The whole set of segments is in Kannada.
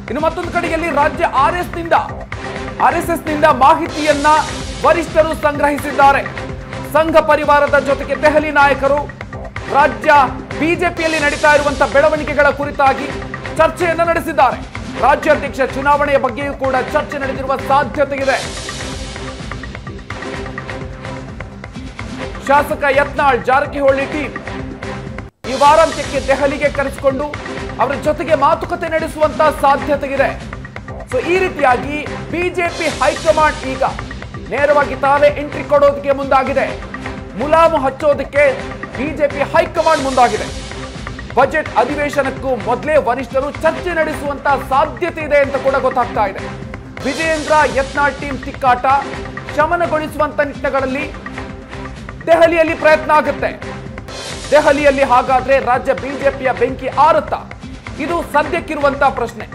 ಇನ್ನು ಮತ್ತೊಂದು ಕಡೆಯಲ್ಲಿ ರಾಜ್ಯ ಆರ್ಎಸ್ಎಸ್ ನಿಂದ ಮಾಹಿತಿಯನ್ನ ವರಿಷ್ಠರು ಸಂಗ್ರಹಿಸಿದ್ದಾರೆ. ಸಂಘ ಪರಿವಾರದ ಜೊತೆಗೆ ದೆಹಲಿ ನಾಯಕರು ರಾಜ್ಯ ಬಿಜೆಪಿಯಲ್ಲಿ ನಡೀತಾ ಇರುವಂತಹ ಬೆಳವಣಿಗೆಗಳ ಕುರಿತಾಗಿ ಚರ್ಚೆಯನ್ನ ನಡೆಸಿದ್ದಾರೆ. ರಾಜ್ಯಾಧ್ಯಕ್ಷ ಚುನಾವಣೆಯ ಬಗ್ಗೆಯೂ ಕೂಡ ಚರ್ಚೆ ನಡೆದಿರುವ ಸಾಧ್ಯತೆ ಇದೆ. ಶಾಸಕ ಯತ್ನಾಳ್ ಜಾರಕಿಹೊಳಿ ಟೀಮ್ ಈ ವಾರಾಂತ್ಯಕ್ಕೆ ದೆಹಲಿಗೆ ಕರೆಸಿಕೊಂಡು ಅವರ ಜೊತೆಗೆ ಮಾತುಕತೆ ನಡೆಸುವಂತಹ ಸಾಧ್ಯತೆ ಇದೆ. ಸೊ ಈ ರೀತಿಯಾಗಿ ಬಿಜೆಪಿ ಹೈಕಮಾಂಡ್ ಈಗ ನೇರವಾಗಿ ತಾವೇ ಎಂಟ್ರಿ ಕೊಡೋದಕ್ಕೆ ಮುಂದಾಗಿದೆ. ಮುಲಾಮು ಹಚ್ಚೋದಕ್ಕೆ ಬಿಜೆಪಿ ಹೈಕಮಾಂಡ್ ಮುಂದಾಗಿದೆ. ಬಜೆಟ್ ಅಧಿವೇಶನಕ್ಕೂ ಮೊದಲೇ ವರಿಷ್ಠರು ಚರ್ಚೆ ನಡೆಸುವಂತಹ ಸಾಧ್ಯತೆ ಇದೆ ಅಂತ ಕೂಡ ಗೊತ್ತಾಗ್ತಾ ಇದೆ. ವಿಜಯೇಂದ್ರ ಯತ್ನಾಳ್ ಟೀಮ್ ತಿಕ್ಕಾಟ ಶಮನಗೊಳಿಸುವಂತ ನಿಟ್ಟಿನಲ್ಲಿ ದೆಹಲಿಯಲ್ಲಿ ಪ್ರಯತ್ನ ಆಗುತ್ತೆ. ದೆಹಲಿಯಲ್ಲಿ ಹಾಗಾದ್ರೆ ರಾಜ್ಯ ಬಿಜೆಪಿಯ ಬೆಂಕಿ ಆರುತ್ತಾ? ಇದು ಸದ್ಯಕ್ಕಿರುವಂತಹ ಪ್ರಶ್ನೆ.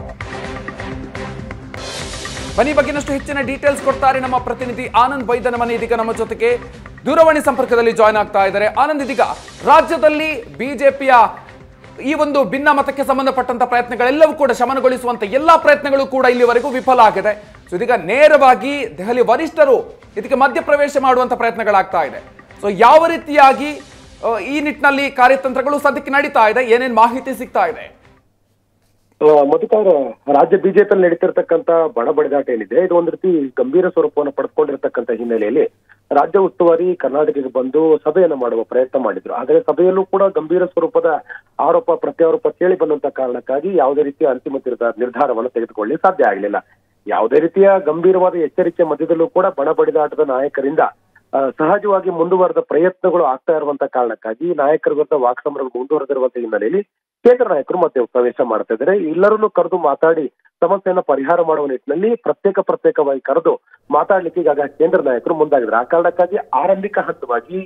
ಬನ್ನಿ ಬಗ್ಗೆನಷ್ಟು ಹೆಚ್ಚಿನ ಡೀಟೇಲ್ಸ್ ಕೊಡ್ತಾರೆ ನಮ್ಮ ಪ್ರತಿನಿಧಿ ಆನಂದ್ ಬೈದನಮನಿ. ಇದೀಗ ನಮ್ಮ ಜೊತೆಗೆ ದೂರವಾಣಿ ಸಂಪರ್ಕದಲ್ಲಿ ಜಾಯ್ನ್ ಆಗ್ತಾ ಇದ್ದಾರೆ. ಆನಂದ್, ಇದೀಗ ರಾಜ್ಯದಲ್ಲಿ ಬಿಜೆಪಿಯ ಈ ಒಂದು ಭಿನ್ನ ಮತಕ್ಕೆ ಸಂಬಂಧಪಟ್ಟಂತ ಪ್ರಯತ್ನಗಳೆಲ್ಲವೂ ಕೂಡ ಶಮನಗೊಳಿಸುವಂತ ಎಲ್ಲಾ ಪ್ರಯತ್ನಗಳು ಕೂಡ ಇಲ್ಲಿವರೆಗೂ ವಿಫಲ ಆಗಿದೆ. ಸೊ ಇದೀಗ ನೇರವಾಗಿ ದೆಹಲಿ ವರಿಷ್ಠರು ಇದಕ್ಕೆ ಮಧ್ಯಪ್ರವೇಶ ಮಾಡುವಂತ ಪ್ರಯತ್ನಗಳಾಗ್ತಾ ಇದೆ. ಸೊ ಯಾವ ರೀತಿಯಾಗಿ ಈ ನಿಟ್ಟಿನಲ್ಲಿ ಕಾರ್ಯತಂತ್ರಗಳು ಸದ್ಯಕ್ಕೆ ನಡೀತಾ ಇದೆ, ಏನೇನ್ ಮಾಹಿತಿ ಸಿಗ್ತಾ ಇದೆ? ಮಧುಕರ್, ರಾಜ್ಯ ಬಿಜೆಪಿಯಲ್ಲಿ ನಡೀತಿರ್ತಕ್ಕಂಥ ಬಡಬಡಿದಾಟ ಏನಿದೆ ಇದು ಒಂದ್ ರೀತಿ ಗಂಭೀರ ಸ್ವರೂಪವನ್ನು ಪಡೆದುಕೊಂಡಿರ್ತಕ್ಕಂಥ ಹಿನ್ನೆಲೆಯಲ್ಲಿ ರಾಜ್ಯ ಉಸ್ತುವಾರಿ ಕರ್ನಾಟಕಕ್ಕೆ ಬಂದು ಸಭೆಯನ್ನು ಮಾಡುವ ಪ್ರಯತ್ನ ಮಾಡಿದ್ರು. ಆದರೆ ಸಭೆಯಲ್ಲೂ ಕೂಡ ಗಂಭೀರ ಸ್ವರೂಪದ ಆರೋಪ ಪ್ರತ್ಯಾರೋಪ ಕೇಳಿ ಬಂದಂತ ಕಾರಣಕ್ಕಾಗಿ ಯಾವುದೇ ರೀತಿಯ ಅಂತಿಮ ನಿರ್ಧಾರವನ್ನು ತೆಗೆದುಕೊಳ್ಳಿ ಸಾಧ್ಯ ಆಗಲಿಲ್ಲ. ಯಾವುದೇ ರೀತಿಯ ಗಂಭೀರವಾದ ಎಚ್ಚರಿಕೆ ಮಧ್ಯದಲ್ಲೂ ಕೂಡ ಬಡಬಡಿದಾಟದ ನಾಯಕರಿಂದ ಸಹಜವಾಗಿ ಮುಂದುವರೆದ ಪ್ರಯತ್ನಗಳು ಆಗ್ತಾ ಇರುವಂತ ಕಾರಣಕ್ಕಾಗಿ ನಾಯಕರ ವಿರುದ್ಧ ವಾಕ್ಸಮರಗಳು ಮುಂದುವರೆದಿರುವಂತ ಹಿನ್ನೆಲೆಯಲ್ಲಿ ಕೇಂದ್ರ ನಾಯಕರು ಮಧ್ಯ ಪ್ರವೇಶ ಮಾಡ್ತಾ ಇದ್ದಾರೆ. ಎಲ್ಲರನ್ನೂ ಕರೆದು ಮಾತಾಡಿ ಸಮಸ್ಯೆಯನ್ನ ಪರಿಹಾರ ಮಾಡುವ ನಿಟ್ಟಿನಲ್ಲಿ ಪ್ರತ್ಯೇಕವಾಗಿ ಕರೆದು ಮಾತಾಡ್ಲಿಕ್ಕೆ ಈಗ ಕೇಂದ್ರ ನಾಯಕರು ಮುಂದಾಗಿದ್ದಾರೆ. ಆ ಕಾರಣಕ್ಕಾಗಿ ಆರಂಭಿಕ ಹಂತವಾಗಿ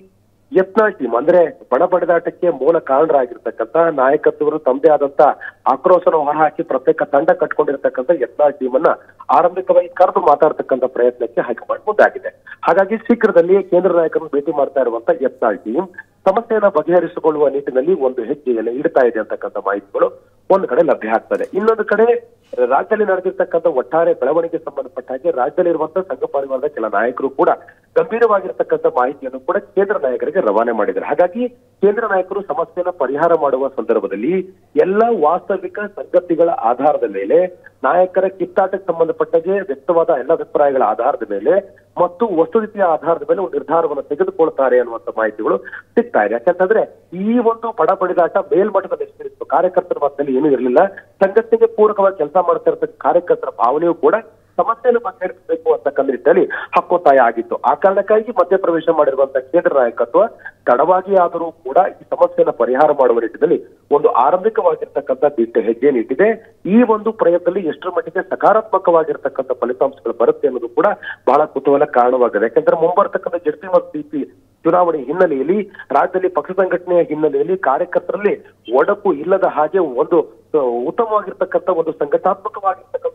ಯತ್ನಾಳ್ ಟೀಮ್ ಅಂದ್ರೆ ಬಡಬಡಿದಾಟಕ್ಕೆ ಮೂಲ ಕಾರಣರಾಗಿರ್ತಕ್ಕಂಥ ನಾಯಕತ್ವರು ತಮ್ಮದೇ ಆದಂತ ಆಕ್ರೋಶನ ಹೊರಹಾಕಿ ಪ್ರತ್ಯೇಕ ತಂಡ ಕಟ್ಕೊಂಡಿರ್ತಕ್ಕಂಥ ಯತ್ನಾಳ್ ಟೀಮ್ ಅನ್ನ ಆರಂಭಿಕವಾಗಿ ಕರೆದು ಮಾತಾಡ್ತಕ್ಕಂಥ ಪ್ರಯತ್ನಕ್ಕೆ ಹೈಕಮಾಂಡ್ ಮುಂದಾಗಿದೆ. ಹಾಗಾಗಿ ಶೀಘ್ರದಲ್ಲಿ ಕೇಂದ್ರ ನಾಯಕರನ್ನು ಭೇಟಿ ಮಾಡ್ತಾ ಇರುವಂತ ಯತ್ನಾಳ್ ಟೀಮ್ ಸಮಸ್ಯೆಯನ್ನ ಬಗೆಹರಿಸಿಕೊಳ್ಳುವ ನಿಟ್ಟಿನಲ್ಲಿ ಒಂದು ಹೆಜ್ಜೆಯನ್ನು ಇಡ್ತಾ ಇದೆ ಅಂತಕ್ಕಂಥ ಮಾಹಿತಿಗಳು ಒಂದು ಕಡೆ ಲಭ್ಯ ಆಗ್ತದೆ. ಇನ್ನೊಂದು ಕಡೆ ರಾಜ್ಯದಲ್ಲಿ ನಡೆದಿರ್ತಕ್ಕಂಥ ಒಟ್ಟಾರೆ ಬೆಳವಣಿಗೆ ಸಂಬಂಧಪಟ್ಟ ಹಾಗೆ ರಾಜ್ಯದಲ್ಲಿರುವಂತಹ ಸಂಘ ಪರಿವಾರದ ಕೆಲ ನಾಯಕರು ಕೂಡ ಗಂಭೀರವಾಗಿರ್ತಕ್ಕಂಥ ಮಾಹಿತಿಯನ್ನು ಕೂಡ ಕೇಂದ್ರ ನಾಯಕರಿಗೆ ರವಾನೆ ಮಾಡಿದ್ದಾರೆ. ಹಾಗಾಗಿ ಕೇಂದ್ರ ನಾಯಕರು ಸಮಸ್ಯೆಯನ್ನು ಪರಿಹಾರ ಮಾಡುವ ಸಂದರ್ಭದಲ್ಲಿ ಎಲ್ಲ ವಾಸ್ತವಿಕ ಸಂಗತಿಗಳ ಆಧಾರದ ಮೇಲೆ, ನಾಯಕರ ಕಿತ್ತಾಟಕ್ಕೆ ಸಂಬಂಧಪಟ್ಟಾಗೆ ವ್ಯಕ್ತವಾದ ಎಲ್ಲ ಅಭಿಪ್ರಾಯಗಳ ಆಧಾರದ ಮೇಲೆ ಮತ್ತು ವಸ್ತುಸ್ಥಿತಿಯ ಆಧಾರದ ಮೇಲೆ ಒಂದು ನಿರ್ಧಾರವನ್ನು ತೆಗೆದುಕೊಳ್ತಾರೆ ಅನ್ನುವಂಥ ಮಾಹಿತಿಗಳು ಸಿಗ್ತಾ ಇದೆ. ಯಾಕಂತಂದ್ರೆ ಈ ಒಂದು ಬಡಬಡಿದಾಟ ಮೇಲ್ಮಟ್ಟದಲ್ಲಿ ಎಷ್ಟಿತ್ತು, ಕಾರ್ಯಕರ್ತರ ಮಟ್ಟದಲ್ಲಿ ಏನೂ ಇರಲಿಲ್ಲ. ಸಂಘಟನೆಗೆ ಪೂರಕವಾಗಿ ಕೆಲಸ ಮಾಡ್ತಾ ಇರತಕ್ಕ ಕಾರ್ಯಕರ್ತರ ಭಾವನೆಯೂ ಕೂಡ ಸಮಸ್ಯೆಯನ್ನು ಬಗೆಹರಿಸಬೇಕು ಅಂತಕ್ಕಂಥ ನಿಟ್ಟಿನಲ್ಲಿ ಹಕ್ಕೊತ್ತಾಯ ಆಗಿತ್ತು. ಆ ಕಾರಣಕ್ಕಾಗಿ ಮಧ್ಯಪ್ರವೇಶ ಮಾಡಿರುವಂತಹ ಕೇಂದ್ರ ನಾಯಕತ್ವ ತಡವಾಗಿ ಆದರೂ ಕೂಡ ಈ ಸಮಸ್ಯೆಯನ್ನು ಪರಿಹಾರ ಮಾಡುವ ನಿಟ್ಟಿನಲ್ಲಿ ಒಂದು ಆರಂಭಿಕವಾಗಿರ್ತಕ್ಕಂಥ ದಿಟ್ಟ ಹೆಜ್ಜೆ ನೀಡಿದೆ. ಈ ಒಂದು ಪ್ರಯತ್ನದಲ್ಲಿ ಎಷ್ಟರ ಮಟ್ಟಿಗೆ ಸಕಾರಾತ್ಮಕವಾಗಿರ್ತಕ್ಕಂಥ ಫಲಿತಾಂಶಗಳು ಬರುತ್ತೆ ಅನ್ನೋದು ಕೂಡ ಬಹಳ ಕುತೂಹಲ ಕಾರಣವಾಗಿದೆ. ಯಾಕಂದ್ರೆ ಮುಂಬರ್ತಕ್ಕಂಥ ಜೆಡ್ಪಿ ಮತ್ತು ಸಿಪಿ ಚುನಾವಣೆ ಹಿನ್ನೆಲೆಯಲ್ಲಿ ರಾಜ್ಯದಲ್ಲಿ ಪಕ್ಷ ಸಂಘಟನೆಯ ಹಿನ್ನೆಲೆಯಲ್ಲಿ ಕಾರ್ಯಕರ್ತರಲ್ಲಿ ಒಡಕು ಇಲ್ಲದ ಹಾಗೆ ಒಂದು ಉತ್ತಮವಾಗಿರ್ತಕ್ಕಂಥ ಒಂದು ಸಂಘಟನಾತ್ಮಕವಾಗಿರ್ತಕ್ಕಂಥ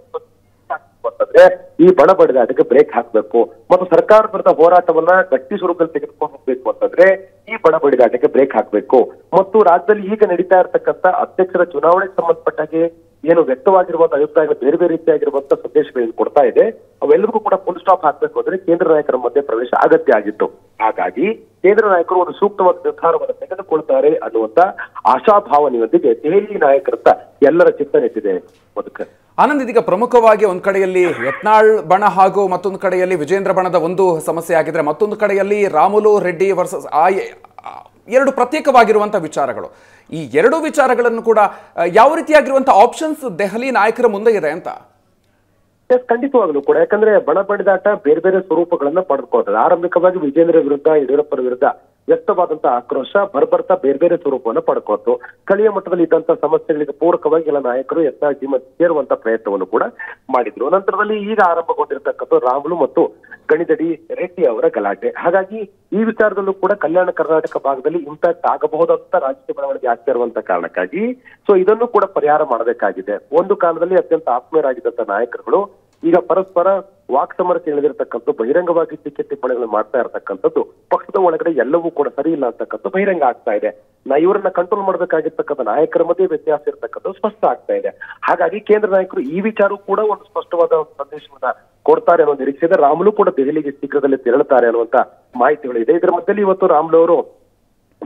ಅಂತಂದ್ರೆ ಈ ಬಡಬಡಿದಾಟಕ್ಕೆ ಬ್ರೇಕ್ ಹಾಕಬೇಕು ಮತ್ತು ಸರ್ಕಾರ ವಿರುದ್ಧ ಹೋರಾಟವನ್ನ ಗಟ್ಟಿ ಸ್ವರೂಪದಲ್ಲಿ ತೆಗೆದುಕೊಂಡು ಹೋಗ್ಬೇಕು ಅಂತಂದ್ರೆ ಈ ಬಡಬಡಿದಾಟಕ್ಕೆ ಬ್ರೇಕ್ ಹಾಕಬೇಕು ಮತ್ತು ರಾಜ್ಯದಲ್ಲಿ ಈಗ ನಡೀತಾ ಇರತಕ್ಕಂಥ ಅಧ್ಯಕ್ಷರ ಚುನಾವಣೆಗೆ ಸಂಬಂಧಪಟ್ಟಾಗೆ ಏನು ವ್ಯಕ್ತವಾಗಿರುವಂತಹ ಅಭಿಪ್ರಾಯಗಳು ಬೇರೆ ಬೇರೆ ರೀತಿಯಾಗಿರುವಂತಹ ಸಂದೇಶಗಳನ್ನು ಕೊಡ್ತಾ ಇದೆ. ಅವೆಲ್ಲರಿಗೂ ಕೂಡ ಫುಲ್ ಸ್ಟಾಪ್ ಹಾಕ್ಬೇಕು ಅಂದ್ರೆ ಕೇಂದ್ರ ನಾಯಕರ ಮಧ್ಯೆ ಪ್ರವೇಶ ಅಗತ್ಯ ಆಗಿತ್ತು. ಹಾಗಾಗಿ ಕೇಂದ್ರ ನಾಯಕರು ಒಂದು ಸೂಕ್ತವಾದ ನಿರ್ಧಾರವನ್ನು ತೆಗೆದುಕೊಳ್ತಾರೆ ಅನ್ನುವಂತ ಆಶಾಭಾವನೆಯೊಂದಿಗೆ ದೆಹಲಿ ನಾಯಕರತ್ತ ಎಲ್ಲರ ಚಿತ್ತ ನೆಟ್ಟಿದೆ. ಆನಂದ್, ಇದೀಗ ಪ್ರಮುಖವಾಗಿ ಒಂದ್ ಕಡೆಯಲ್ಲಿ ಯತ್ನಾಳ್ ಬಣ ಹಾಗೂ ಮತ್ತೊಂದು ಕಡೆಯಲ್ಲಿ ವಿಜೇಂದ್ರ ಬಣದ ಒಂದು ಸಮಸ್ಯೆ ಆಗಿದ್ರೆ, ಮತ್ತೊಂದು ಕಡೆಯಲ್ಲಿ ರಾಮುಲು ರೆಡ್ಡಿ ವರ್ಸಸ್ ಎರಡು ಪ್ರತ್ಯೇಕವಾಗಿರುವಂತಹ ವಿಚಾರಗಳು. ಈ ಎರಡು ವಿಚಾರಗಳನ್ನು ಕೂಡ ಯಾವ ರೀತಿಯಾಗಿರುವಂತಹ ಆಪ್ಷನ್ಸ್ ದೆಹಲಿ ನಾಯಕರ ಮುಂದೆ ಇದೆ ಅಂತ? ಖಂಡಿತವಾಗ್ಲೂ ಕೂಡ, ಯಾಕಂದ್ರೆ ಬಡಬಡಿದಾಟ ಬೇರೆ ಬೇರೆ ಸ್ವರೂಪಗಳನ್ನ ಪಡೆದುಕೊಳ್ತದೆ. ಆರಂಭಿಕವಾಗಿ ವಿಜೇಂದ್ರ ವಿರುದ್ಧ, ಯಡಿಯೂರಪ್ಪರ ವಿರುದ್ಧ ವ್ಯಕ್ತವಾದಂತಹ ಆಕ್ರೋಶ ಬರ್ಬರ್ತಾ ಬೇರೆ ಬೇರೆ ಸ್ವರೂಪವನ್ನು ಪಡ್ಕೊತು. ಸ್ಥಳೀಯ ಮಟ್ಟದಲ್ಲಿ ಇದ್ದಂತಹ ಸಮಸ್ಯೆಗಳಿಗೆ ಪೂರಕವಾಗಿ ಎಲ್ಲ ನಾಯಕರು ಯತ್ನಾಳ್ ಟೀಮ್ ಸೇರುವಂತ ಪ್ರಯತ್ನವನ್ನು ಕೂಡ ಮಾಡಿದ್ರು. ನಂತರದಲ್ಲಿ ಈಗ ಆರಂಭಗೊಂಡಿರ್ತಕ್ಕಂಥ ರಾಮುಲು ಮತ್ತು ಗಣಿದಡಿ ರೆಡ್ಡಿ ಅವರ ಗಲಾಟೆ. ಹಾಗಾಗಿ ಈ ವಿಚಾರದಲ್ಲೂ ಕೂಡ ಕಲ್ಯಾಣ ಕರ್ನಾಟಕ ಭಾಗದಲ್ಲಿ ಇಂಪ್ಯಾಕ್ಟ್ ಆಗಬಹುದಂತ ರಾಜಕೀಯ ಬೆಳವಣಿಗೆ ಆಗ್ತಾ ಇರುವಂತ ಕಾರಣಕ್ಕಾಗಿ ಇದನ್ನು ಕೂಡ ಪರಿಹಾರ ಮಾಡಬೇಕಾಗಿದೆ. ಒಂದು ಕಾಲದಲ್ಲಿ ಅತ್ಯಂತ ಆತ್ಮೀಯರಾಗಿದ್ದಂತ ನಾಯಕರುಗಳು ಈಗ ಪರಸ್ಪರ ವಾಕ್ಸಮರಕ್ಕೆ ಇಳಿದಿರ್ತಕ್ಕಂಥ ಬಹಿರಂಗವಾಗಿ ಟೀಕೆ ಟಿಪ್ಪಣಿಗಳನ್ನು ಮಾಡ್ತಾ ಇರತಕ್ಕಂಥದ್ದು ಪಕ್ಷದ ಒಳಗಡೆ ಎಲ್ಲವೂ ಕೂಡ ಸರಿ ಇಲ್ಲ ಅಂತಕ್ಕಂಥ ಬಹಿರಂಗ ಆಗ್ತಾ ಇದೆ. ಇವರನ್ನ ಕಂಟ್ರೋಲ್ ಮಾಡಬೇಕಾಗಿರ್ತಕ್ಕಂಥ ನಾಯಕರ ಮಧ್ಯೆ ವ್ಯತ್ಯಾಸ ಇರ್ತಕ್ಕಂಥದ್ದು ಸ್ಪಷ್ಟ ಆಗ್ತಾ ಇದೆ. ಹಾಗಾಗಿ ಕೇಂದ್ರ ನಾಯಕರು ಈ ವಿಚಾರ ಕೂಡ ಒಂದು ಸ್ಪಷ್ಟವಾದ ಒಂದು ಸಂದೇಶವನ್ನ ಕೊಡ್ತಾರೆ ಅನ್ನೋ ನಿರೀಕ್ಷೆ ಇದೆ. ರಾಮುಲು ಕೂಡ ದೆಹಲಿಗೆ ಶೀಘ್ರದಲ್ಲೇ ತೆರಳುತ್ತಾರೆ ಅನ್ನುವಂತ ಮಾಹಿತಿಗಳು ಇದೆ. ಇದರ ಮಧ್ಯದಲ್ಲಿ ಇವತ್ತು ರಾಮುಲು ಅವರು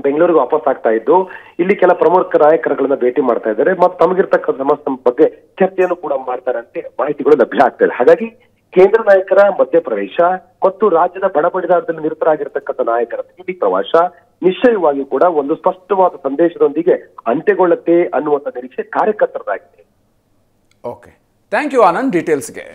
ಬೆಂಗಳೂರಿಗೆ ವಾಪಸ್ ಆಗ್ತಾ ಇದ್ದು ಇಲ್ಲಿ ಕೆಲ ಪ್ರಮುಖ ನಾಯಕರುಗಳನ್ನ ಭೇಟಿ ಮಾಡ್ತಾ ಇದ್ದಾರೆ ಮತ್ತು ತಮಗಿರ್ತಕ್ಕಂಥ ಸಮಸ್ಯೆ ಬಗ್ಗೆ ಚರ್ಚೆಯನ್ನು ಕೂಡ ಮಾಡ್ತಾರೆ ಅಂತ ಮಾಹಿತಿಗಳು ಲಭ್ಯ ಆಗ್ತಾ ಇದೆ. ಹಾಗಾಗಿ ಕೇಂದ್ರ ನಾಯಕರ ಮಧ್ಯಪ್ರವೇಶ ಮತ್ತು ರಾಜ್ಯದ ಬಡಬಡಿದಾರದಲ್ಲಿ ನಿರತರಾಗಿರ್ತಕ್ಕಂಥ ನಾಯಕರ ದೆಹಲಿ ಪ್ರವಾಸ ನಿಶ್ಚಯವಾಗಿ ಕೂಡ ಒಂದು ಸ್ಪಷ್ಟವಾದ ಸಂದೇಶದೊಂದಿಗೆ ಅಂತ್ಯಗೊಳ್ಳುತ್ತೆ ಅನ್ನುವಂಥ ನಿರೀಕ್ಷೆ ಕಾರ್ಯಕರ್ತರದಾಗಿದೆ. ಓಕೆ, ಥ್ಯಾಂಕ್ ಯು ಆನಂದ್ ಡೀಟೇಲ್ಸ್ಗೆ.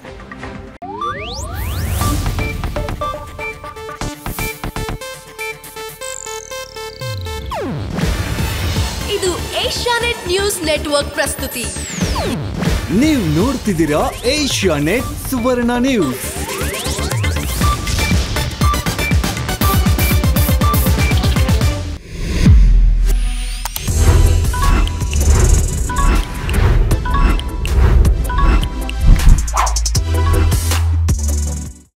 ಇದು ಏಷ್ಯಾನೆಟ್ ನ್ಯೂಸ್ ನೆಟ್ವರ್ಕ್ ಪ್ರಸ್ತುತಿ. ನೀವು ನೋಡ್ತಿದ್ದೀರಾ ಏಷ್ಯಾನೆಟ್ ಸುವರ್ಣ ನ್ಯೂಸ್.